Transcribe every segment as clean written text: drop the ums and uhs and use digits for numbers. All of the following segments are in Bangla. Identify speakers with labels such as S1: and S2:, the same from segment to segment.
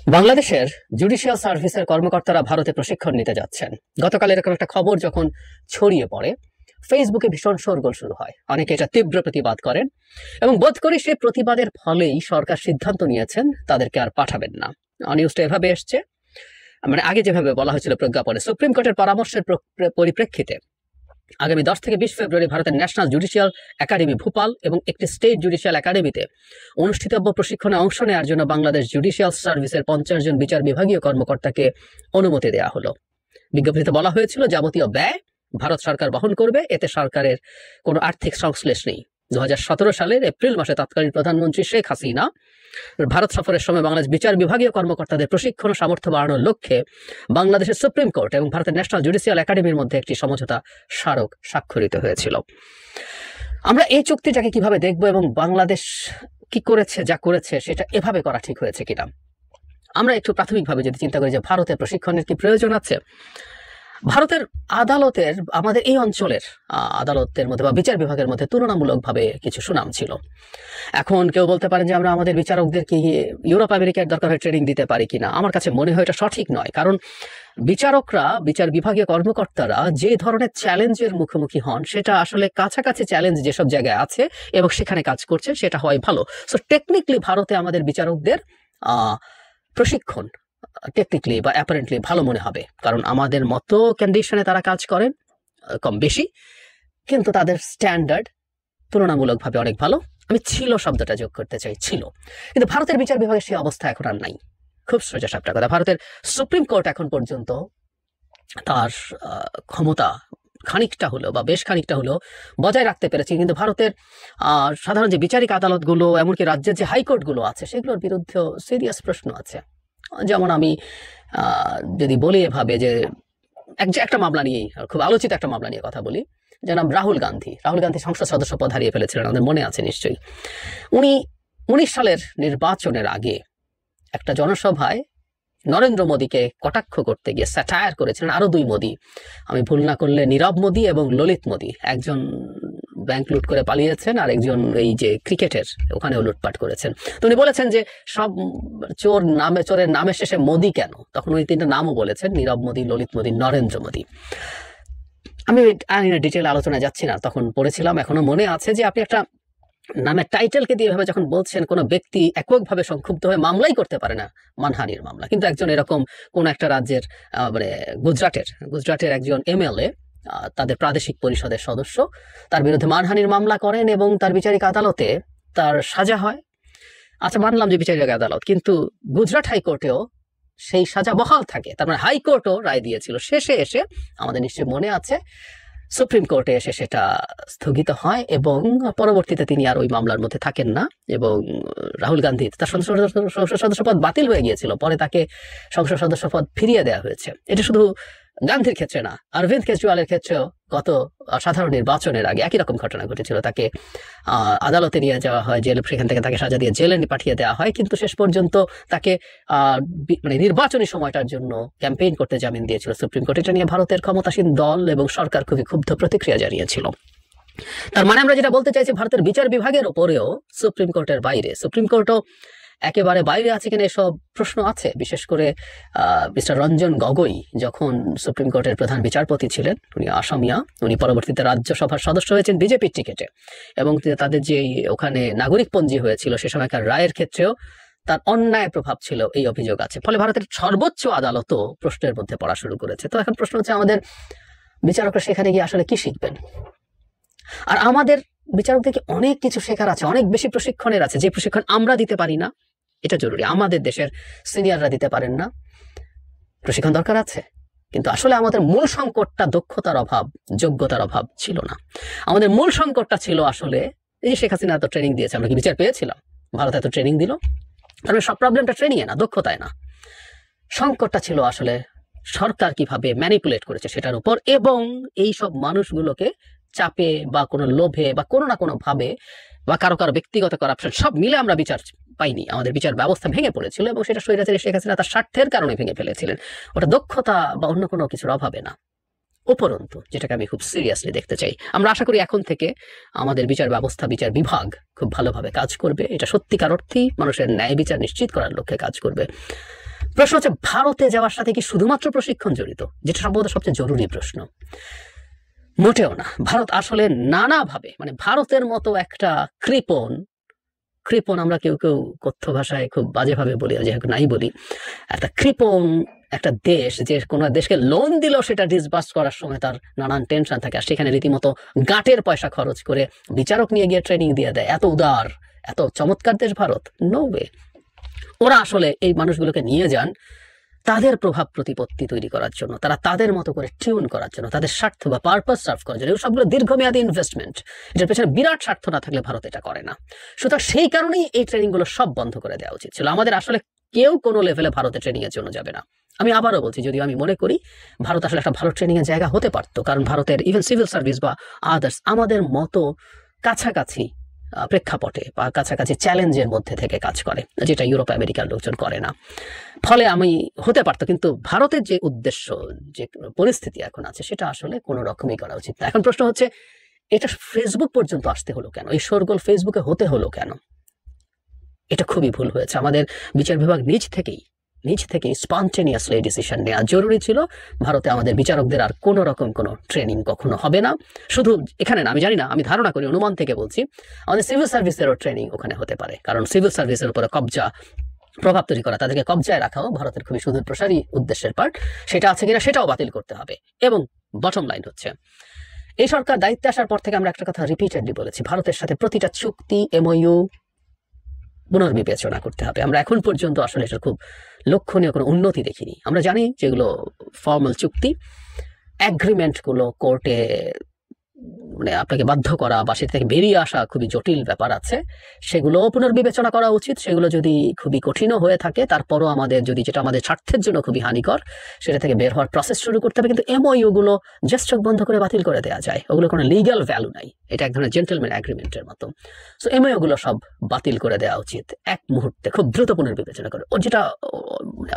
S1: বাংলাদেশের জুডিশিয়াল সার্ভিসের কর্মকর্তারা ভারতে প্রশিক্ষণ নিতে যাচ্ছেন। গতকাল এরকম একটা খবর যখন ছড়িয়ে পড়ে, ফেসবুকে ভীষণ শোরগোল শুরু হয়। অনেকে এটা তীব্র প্রতিবাদ করেন এবং বোধ করি সেই প্রতিবাদের ফলেই সরকার সিদ্ধান্ত নিয়েছেন তাদেরকে আর পাঠাবেন না। নিউজটা এভাবে এসছে, মানে আগে যেভাবে বলা হয়েছিল প্রজ্ঞাপনে, সুপ্রিম কোর্টের পরামর্শের পরিপ্রেক্ষিতে আগামী 10 থেকে 20 ফেব্রুয়ারি ভারতের ন্যাশনাল জুডিশিয়াল একাডেমি ভোপাল এবং একটি স্টেট জুডিশিয়াল একাডেমিতে অনুষ্ঠিতব্য প্রশিক্ষণে অংশ নেওয়ার জন্য বাংলাদেশ জুডিশিয়াল সার্ভিসের 50 জন বিচার বিভাগীয় কর্মকর্তাকে অনুমতি দেওয়া হলো। বিজ্ঞপ্তিতে বলা হয়েছিল যাবতীয় ব্যয় ভারত সরকার বহন করবে, এতে সরকারের কোনো আর্থিক সংশ্লেষ নেই। 2017 সালের এপ্রিল মাসে তৎকালীন প্রধানমন্ত্রী শেখ হাসিনা ভারত সফরের সময় বাংলাদেশ বিচার বিভাগীয় কর্মকর্তাদের প্রশিক্ষণ ও সামর্থ্য বাড়ানোর লক্ষ্যে বাংলাদেশের সুপ্রিম কোর্ট এবং ভারতের ন্যাশনাল জুডিশিয়াল একাডেমির মধ্যে একটি সমঝোতা স্মারক স্বাক্ষরিত হয়েছিল। আমরা এই চুক্তিটাকে কিভাবে দেখব এবং বাংলাদেশ কি করেছে, যা করেছে সেটা এভাবে করা ঠিক হয়েছে কিনা, আমরা একটু প্রাথমিকভাবে যদি চিন্তা করি যে ভারতের প্রশিক্ষণের কি প্রয়োজন আছে। ভারতের আদালতের, আমাদের এই অঞ্চলের আদালতের মধ্যে বা বিচার বিভাগের মধ্যে তুলনামূলকভাবে কিছু সুনাম ছিল। এখন কেউ বলতে পারেন যে আমরা আমাদের বিচারকদেরকে ইউরোপ আমেরিকার দরকার হয় ট্রেনিং দিতে পারি কিনা। আমার কাছে মনে হয় এটা সঠিক নয়, কারণ বিচারকরা, বিচার বিভাগীয় কর্মকর্তারা যে ধরনের চ্যালেঞ্জের মুখোমুখি হন সেটা আসলে কাছাকাছি চ্যালেঞ্জ যেসব জায়গায় আছে এবং সেখানে কাজ করছে সেটা হয় ভালো। সো টেকনিক্যালি ভারতে আমাদের বিচারকদের প্রশিক্ষণ টেকনিক্যালি বা অ্যাপারেন্টলি ভালো মনে হবে, কারণ আমাদের মতো কন্ডিশনে তারা কাজ করেন কম বেশি, কিন্তু তাদের স্ট্যান্ডার্ড তুলনামূলকভাবে অনেক ভালো। আমি ছিল শব্দটা যোগ করতে চাই, ছিল। কিন্তু ভারতের বিচার বিভাগের সেই অবস্থা এখন আর নাই। খুব সোজাসাপটা কথা, ভারতের সুপ্রিম কোর্ট এখন পর্যন্ত তার ক্ষমতা খানিকটা হলো বা বেশ খানিকটা হলো বজায় রাখতে পেরেছে, কিন্তু ভারতের সাধারণ যে বিচারিক আদালতগুলো, এমনকি রাজ্যের যে হাইকোর্টগুলো আছে, সেগুলোর বিরুদ্ধেও সিরিয়াস প্রশ্ন আছে। যেমন আমি যদি বলি এভাবে যে একটা মামলা নিয়েই, খুব আলোচিত একটা মামলা নিয়ে কথা বলি, যার নাম রাহুল গান্ধী সংসদ সদস্য পদ হারিয়ে ফেলেছিলেন, আমাদের মনে আছে নিশ্চয়ই। উনি 19 সালের নির্বাচনের আগে একটা জনসভায় নরেন্দ্র মোদীকে কটাক্ষ করতে গিয়ে স্যাটায়ার করেছিলেন আরো 2 মোদী, আমি ভুল না করলে নীরব মোদী এবং ললিত মোদী। একজন ব্যাংক লুট করে পালিয়েছেন আর একজন এই যে ক্রিকেটের ওখানেও লুটপাট করেছেন। তো উনি বলেছেন যে সব চোরের নামের শেষে মোদী কেন, তখন উনি 3টা নামও বলেছেন, নীরব মোদী, ললিত মোদী, নরেন্দ্র মোদী। আমি ডিটেল আলোচনায় যাচ্ছি না, তখন পড়েছিলাম, এখনো মনে আছে যে আপনি একটা নামের টাইটেলকে দিয়ে ভাবে যখন বলছেন, কোনো ব্যক্তি এককভাবে সংক্ষুব্ধ হয়ে মামলাই করতে পারে না, মানহানির মামলা, কিন্তু একজন এরকম কোন একটা রাজ্যের মানে গুজরাটের একজন এমএলএ, তাদের প্রাদেশিক পরিষদের সদস্য, তার বিরুদ্ধে মানহানির মামলা করেন এবং তার বিচারিক আদালতে তার সাজা হয়। আচ্ছা, মানলাম যে বিচারিক আদালত, কিন্তু গুজরাট হাইকোর্টেও সেই সাজা বহাল থাকে। তার মানে হাইকোর্টও রায় দিয়েছিল, শেষে এসে আমাদের নিশ্চয়ই মনে আছে সুপ্রিম কোর্টে এসে সেটা স্থগিত হয় এবং পরবর্তীতে তিনি আর ওই মামলার মধ্যে থাকেন না এবং রাহুল গান্ধী তার সংসদ সদস্য পদ বাতিল হয়ে গিয়েছিল, পরে তাকে সংসদ সদস্য পদ ফিরিয়ে দেওয়া হয়েছে। এটা শুধু গান্ধীর ক্ষেত্রে না, অরবিন্দ কেজরিওয়ালের ক্ষেত্রেও গত সাধারণ নির্বাচনের আগে একই রকম ঘটনা ঘটেছিল। তাকে আদালতে নিয়ে যাওয়া হয়, জেল, সেখান থেকে তাকে সাজা দিয়ে জেলে পাঠিয়ে দেওয়া হয়, কিন্তু শেষ পর্যন্ত তাকে মানে নির্বাচনী সময়টার জন্য ক্যাম্পেইন করতে জামিন দিয়েছিল সুপ্রিম কোর্ট। এটা নিয়ে ভারতের ক্ষমতাসীন দল এবং সরকার খুবই ক্ষুব্ধ প্রতিক্রিয়া জানিয়েছিল। তার মানে আমরা যেটা বলতে চাইছি, ভারতের বিচার বিভাগের ওপরেও সুপ্রিম কোর্টের বাইরে, সুপ্রিম কোর্টও একেবারে বাইরে আছে কিনা এসব প্রশ্ন আছে। বিশেষ করে মিস্টার রঞ্জন গগৈ যখন সুপ্রিম কোর্টের প্রধান বিচারপতি ছিলেন, উনি আসামিয়া, উনি পরবর্তীতে রাজ্যসভার সদস্য হয়েছেন বিজেপির টিকেটে, এবং তাদের যে ওখানে নাগরিকপঞ্জি হয়েছিল সে সময়কার রায়ের ক্ষেত্রেও তার অন্যায় প্রভাব ছিল, এই অভিযোগ আছে। ফলে ভারতের সর্বোচ্চ আদালতও প্রশ্নের মধ্যে পড়া শুরু করেছে। তো এখন প্রশ্ন হচ্ছে, আমাদের বিচারকরা সেখানে গিয়ে আসলে কি শিখবেন? আর আমাদের বিচারকদেরকে অনেক কিছু শেখার আছে, অনেক বেশি প্রশিক্ষণের আছে, যে প্রশিক্ষণ আমরা দিতে পারি না। এটা জরুরি, আমাদের দেশের সিনিয়ররা দিতে পারেন না, প্রশিক্ষণ দরকার আছে। কিন্তু আসলে আমাদের মূল সংকটটা দক্ষতার অভাব, যোগ্যতার অভাব ছিল না। আমাদের মূল সংকটটা ছিল আসলে এই যে শেখ হাসিনা এত ট্রেনিং দিয়েছে, আমরা কি বিচার পেয়েছিলাম? ভারত এত ট্রেনিং দিল, কারণ সব প্রবলেমটা ট্রেনিংয়ে না, দক্ষতায় না। সংকটটা ছিল আসলে সরকার কিভাবে ম্যানিপুলেট করেছে সেটার উপর, এবং এই সব মানুষগুলোকে চাপে বা কোনো লোভে বা কোনো না কোনো ভাবে বা কারো ব্যক্তিগত করাপশন সব মিলে আমরা বিচার পাইনি। আমাদের বিচার ব্যবস্থা ভেঙে পড়েছিল এবং সেটা স্বৈরাচারী শেখ হাসিনা তার স্বার্থের কারণে ভেঙে ফেলেছিলেন। ওটা দক্ষতা বা অন্য কোনো কিছুর অভাবে না। উপরন্তু, যেটাকে আমি খুব সিরিয়াসলি দেখতে চাই, আমরা আশা করি এখন থেকে আমাদের বিচার ব্যবস্থা, বিচার বিভাগ খুব ভালোভাবে কাজ করবে। এটা সত্যিকার অর্থেই মানুষের ন্যায় বিচার নিশ্চিত করার লক্ষ্যে কাজ করবে। প্রশ্ন হচ্ছে ভারতে যাওয়ার সাথে কি শুধুমাত্র প্রশিক্ষণ জড়িত, যেটা সম্ভবত সবচেয়ে জরুরি প্রশ্ন। মোটেও না। ভারত আসলে নানাভাবে, মানে ভারতের মতো একটা কৃপণ আমরা কেউ কথ্য ভাষায় খুব বাজেভাবে বলি, যে নাই বলি, একটা কৃপণ একটা দেশ, যে কোনো দেশকে লোন দিল সেটা ডিসবার্স করার সময় তার নানান টেনশন থাকে, আর সেখানে রীতিমতো গাঁটের পয়সা খরচ করে বিচারক নিয়ে গিয়ে ট্রেনিং দিয়ে দেয়। এত উদার, এত চমৎকার দেশ ভারত? No way. ওরা আসলে এই মানুষগুলোকে নিয়ে যান তাদের প্রভাব প্রতিপত্তি তৈরি করার জন্য, তারা তাদের মতো করে টিউন করার জন্য, তাদের স্বার্থ বা পারপাস সার্ভ করার জন্য। সবগুলো দীর্ঘমেয়াদী ইনভেস্টমেন্ট, এটার পেছনে বিরাট স্বার্থ না থাকলে ভারত এটা করে না। সুতরাং সেই কারণেই এই ট্রেনিংগুলো সব বন্ধ করে দেওয়া উচিত ছিল। আমাদের আসলে কেউ কোনো লেভেলে ভারতে ট্রেনিং এর জন্য যাবে না। আমি আবারও বলছি, যদিও আমি মনে করি ভারত আসলে একটা ভালো ট্রেনিং এর জায়গা হতে পারতো, কারণ ভারতের ইভেন সিভিল সার্ভিস বা আদার্স আমাদের মতো কাছাকাছি প্রেক্ষাপটে বা কাছাকাছি চ্যালেঞ্জের মধ্যে থেকে কাজ করে, যেটা ইউরোপ আমেরিকার লোকজন করে না। ফলে আমি হতে পারতো, কিন্তু ভারতের যে উদ্দেশ্য, যে পরিস্থিতি এখন আছে, সেটা আসলে কোনো রকমই করা উচিত না। এখন প্রশ্ন হচ্ছে, এটা ফেসবুক পর্যন্ত আসতে হলো কেন? এই শোরগোল ফেসবুকে হতে হলো কেন? এটা খুবই ভুল হয়েছে। আমাদের বিচার বিভাগ নিজ থেকেই স্পন্টেনিয়াসলি ডিসিশন নেওয়া জরুরি ছিল। ভারতে আমাদের বিচারকদের আর কোনো রকম কোনো ট্রেনিং কখনো হবে না। শুধু এখানে না, আমি জানি না, আমি ধারণা করি, অনুমান থেকে বলছি, আমাদের সিভিল সার্ভিসেরও ট্রেনিং ওখানে হতে পারে, কারণ সিভিল সার্ভিসের উপরে প্রভাব তৈরি করা, তাদেরকে কবজায় রাখাও ভারতের খুবই সুদূর প্রসারী উদ্দেশ্যের পার্ট। সেটা আছে কিনা সেটাও বাতিল করতে হবে। এবং বটম লাইন হচ্ছে, এই সরকার দায়িত্বে আসার পর থেকে আমরা একটা কথা রিপিটেডলি বলেছি, ভারতের সাথে প্রতিটা চুক্তি, MOU পুনর্বিবেচনা করতে হবে। আমরা এখন পর্যন্ত আসলে এটার খুব লক্ষণীয় কোনো উন্নতি দেখিনি। আমরা জানি যেগুলো ফর্মাল চুক্তি, অ্যাগ্রিমেন্টগুলো কোর্টে মানে আপনাকে বাধ্য করা বা সেটা থেকে বেরিয়ে আসা খুবই জটিল ব্যাপার আছে, সেগুলো পুনর্বিবেচনা করা উচিত। সেগুলো যদি খুবই কঠিনও হয়ে থাকে, তারপরও আমাদের যদি, যেটা আমাদের স্বার্থের জন্য খুবই হানিকর, সেটা থেকে বের হওয়ার প্রসেস শুরু করতে হবে। কিন্তু MOU গুলো জাস্ট চোখ বন্ধ করে বাতিল করে দেওয়া যায়, ওগুলো কোনো লিগ্যাল ভ্যালু নাই। এটা এক ধরনের জেন্টলম্যান অ্যাগ্রিমেন্টের মতো। সো MOU গুলো সব বাতিল করে দেওয়া উচিত এক মুহূর্তে, খুব দ্রুত পুনর্বিবেচনা করে। যেটা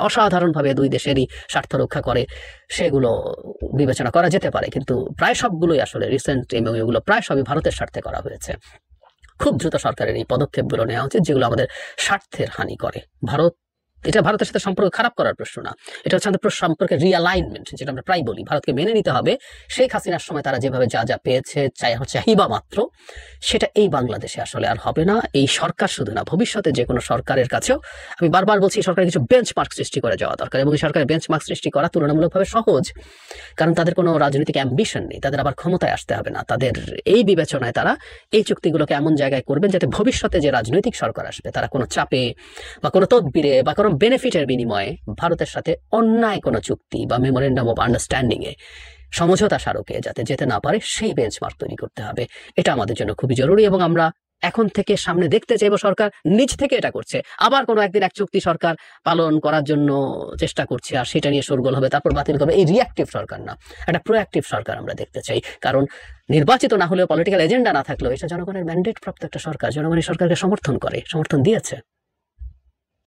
S1: অসাধারণভাবে দুই দেশেরই স্বার্থ রক্ষা করে, সেগুলো বিবেচনা করা যেতে পারে। কিন্তু প্রায় সবগুলোই আসলে রিসেন্ট MOU গুলো প্রায় সবই ভারতের স্বার্থে করা হয়েছে। খুব দ্রুত সরকারের এই পদক্ষেপগুলো নেওয়া উচিত, যেগুলো আমাদের স্বার্থের হানি করে। এটা ভারতের সাথে সম্পর্ক খারাপ করার প্রশ্ন না, এটা হচ্ছে আমাদের সম্পর্কের রিঅ্যালাইনমেন্ট, যেটা আমরা প্রায় বলি। ভারতকে মেনে নিতে হবে শেখ হাসিনার সময় তারা যেভাবে যা পেয়েছে, চাহিবা মাত্র, সেটা এই বাংলাদেশে আসলে আর হবে না। এই সরকার শুধু না, ভবিষ্যতে যে কোনো সরকারের কাছেও আমি বারবার বলছি, সরকারের কিছু বেঞ্চমার্ক সৃষ্টি করে যাওয়া দরকার। এবং এই সরকারের বেঞ্চমার্ক সৃষ্টি করা তুলনামূলকভাবে সহজ, কারণ তাদের কোনো রাজনৈতিক অ্যাম্বিশন নেই, তাদের আবার ক্ষমতায় আসতে হবে না। তাদের এই বিবেচনায় তারা এই চুক্তিগুলোকে এমন জায়গায় করবেন যাতে ভবিষ্যতে যে রাজনৈতিক সরকার আসবে, তারা কোনো চাপে বা কোনো তদবিরে বা কোনো বেনিফিটের বিনিময়ে ভারতের সাথে অন্যায় কোনো চুক্তি বা মেমোরেন্ডাম অফ আন্ডারস্ট্যান্ডিং এ, সমঝোতা স্মারকে যাতে যেতে না পারে, সেই বেঞ্চমার্ক তৈরি করতে হবে। এটা আমাদের জন্য খুবই জরুরি। এবং আমরা এখন থেকে সামনে দেখতে চাইব সরকার নিজ থেকে এটা করছে। আবার কোনো একদিন এক চুক্তি সরকার পালন করার জন্য চেষ্টা করছে, আর সেটা নিয়ে শোরগোল হবে, তারপর বাতিল করবে। এই রিঅ্যাক্টিভ সরকার না, একটা প্রোঅ্যাক্টিভ সরকার আমরা দেখতে চাই। কারণ নির্বাচিত না হলেও, পলিটিক্যাল এজেন্ডা না থাকলেও, এটা জনগণের ম্যান্ডেট প্রাপ্ত একটা সরকার। জনগণ এই সরকারকে সমর্থন দিয়েছে।